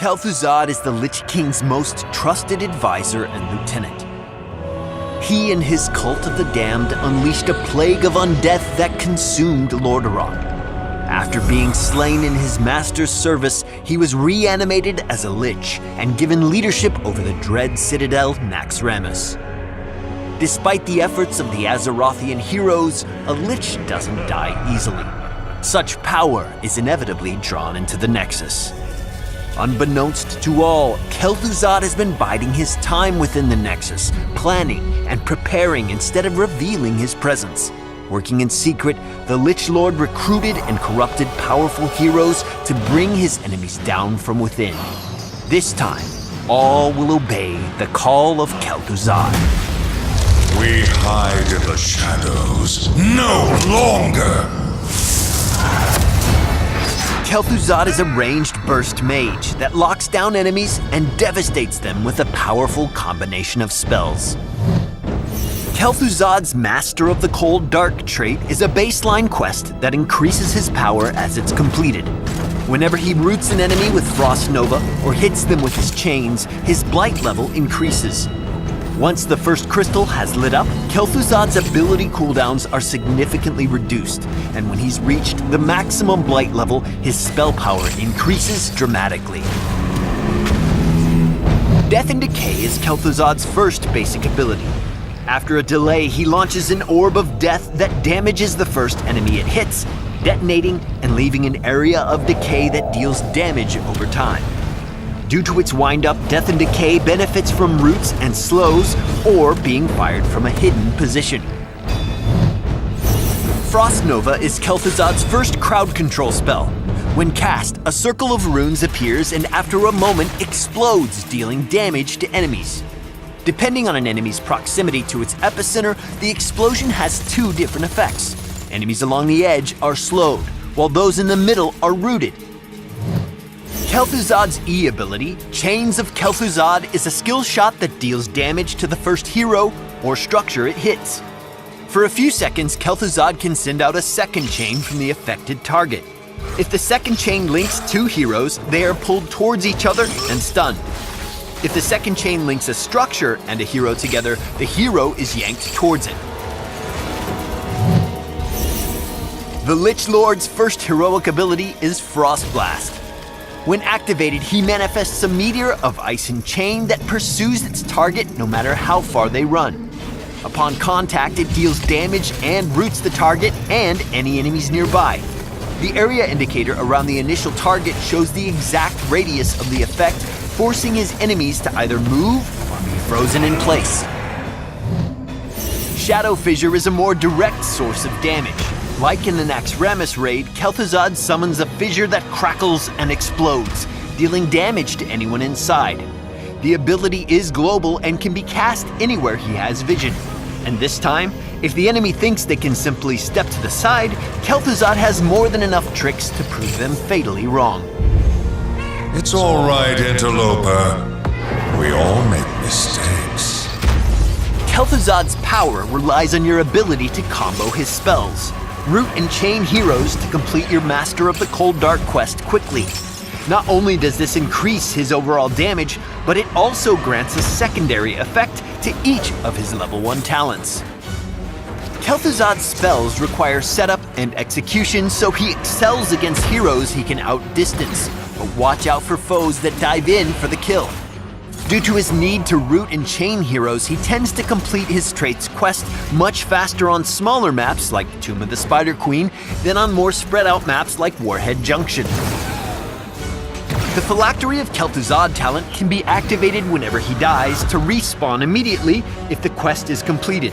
Kel'Thuzad is the Lich King's most trusted advisor and lieutenant. He and his cult of the damned unleashed a plague of undeath that consumed Lordaeron. After being slain in his master's service, he was reanimated as a Lich and given leadership over the dread citadel Naxxramas. Despite the efforts of the Azerothian heroes, a Lich doesn't die easily. Such power is inevitably drawn into the Nexus. Unbeknownst to all, Kel'Thuzad has been biding his time within the Nexus, planning and preparing instead of revealing his presence. Working in secret, the Lich Lord recruited and corrupted powerful heroes to bring his enemies down from within. This time, all will obey the call of Kel'Thuzad. We hide in the shadows no longer! Kel'Thuzad is a ranged burst mage that locks down enemies and devastates them with a powerful combination of spells. Kel'Thuzad's Master of the Cold Dark trait is a baseline quest that increases his power as it's completed. Whenever he roots an enemy with Frost Nova or hits them with his chains, his blight level increases. Once the first crystal has lit up, Kel'Thuzad's ability cooldowns are significantly reduced, and when he's reached the maximum blight level, his spell power increases dramatically. Death and Decay is Kel'Thuzad's first basic ability. After a delay, he launches an orb of death that damages the first enemy it hits, detonating and leaving an area of decay that deals damage over time. Due to its wind-up, Death and Decay benefits from roots and slows, or being fired from a hidden position. Frost Nova is Kel'Thuzad's first crowd control spell. When cast, a circle of runes appears and after a moment explodes, dealing damage to enemies. Depending on an enemy's proximity to its epicenter, the explosion has two different effects. Enemies along the edge are slowed, while those in the middle are rooted. Kel'Thuzad's E ability, Chains of Kel'Thuzad, is a skill shot that deals damage to the first hero or structure it hits. For a few seconds, Kel'Thuzad can send out a second chain from the affected target. If the second chain links two heroes, they are pulled towards each other and stunned. If the second chain links a structure and a hero together, the hero is yanked towards it. The Lich Lord's first heroic ability is Frost Blast. When activated, he manifests a meteor of ice and chain that pursues its target no matter how far they run. Upon contact, it deals damage and roots the target and any enemies nearby. The area indicator around the initial target shows the exact radius of the effect, forcing his enemies to either move or be frozen in place. Shadow Fissure is a more direct source of damage. Like in the Naxxramas raid, Kel'Thuzad summons a fissure that crackles and explodes, dealing damage to anyone inside. The ability is global and can be cast anywhere he has vision. And this time, if the enemy thinks they can simply step to the side, Kel'Thuzad has more than enough tricks to prove them fatally wrong. It's all right, interloper. We all make mistakes. Kel'Thuzad's power relies on your ability to combo his spells. Root and chain heroes to complete your Master of the Cold Dark quest quickly. Not only does this increase his overall damage, but it also grants a secondary effect to each of his level 1 talents. Kel'Thuzad's spells require setup and execution, so he excels against heroes he can outdistance, but watch out for foes that dive in for the kill. Due to his need to root and chain heroes, he tends to complete his traits quest much faster on smaller maps like Tomb of the Spider Queen than on more spread out maps like Warhead Junction. The Phylactery of Kel'Thuzad talent can be activated whenever he dies to respawn immediately if the quest is completed.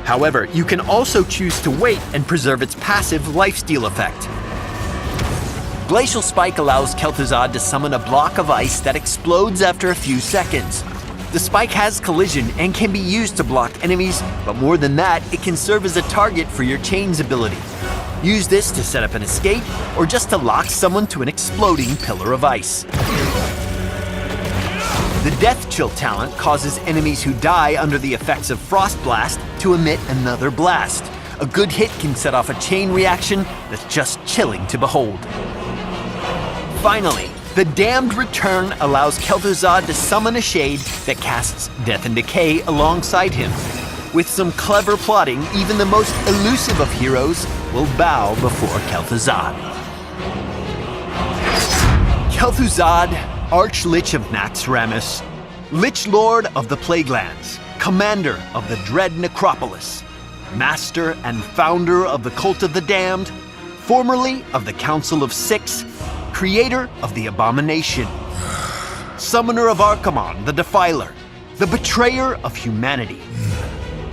However, you can also choose to wait and preserve its passive lifesteal effect. Glacial Spike allows Kel'Thuzad to summon a block of ice that explodes after a few seconds. The spike has collision and can be used to block enemies, but more than that, it can serve as a target for your Chains ability. Use this to set up an escape, or just to lock someone to an exploding pillar of ice. The Death Chill talent causes enemies who die under the effects of Frost Blast to emit another blast. A good hit can set off a chain reaction that's just chilling to behold. Finally, The Damned Return allows Kel'Thuzad to summon a shade that casts Death and Decay alongside him. With some clever plotting, even the most elusive of heroes will bow before Kel'Thuzad. Kel'Thuzad, Arch-Lich of Naxxramas, Lich Lord of the Plaguelands, Commander of the Dread Necropolis, Master and Founder of the Cult of the Damned, formerly of the Council of Six, Creator of the Abomination, Summoner of Archimonde, the Defiler, the Betrayer of Humanity,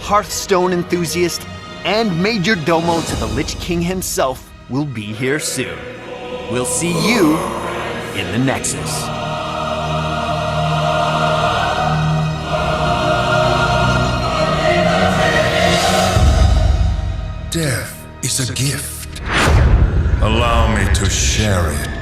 Hearthstone enthusiast, and Major Domo to the Lich King himself will be here soon. We'll see you in the Nexus. Death is a gift. Allow me to share it.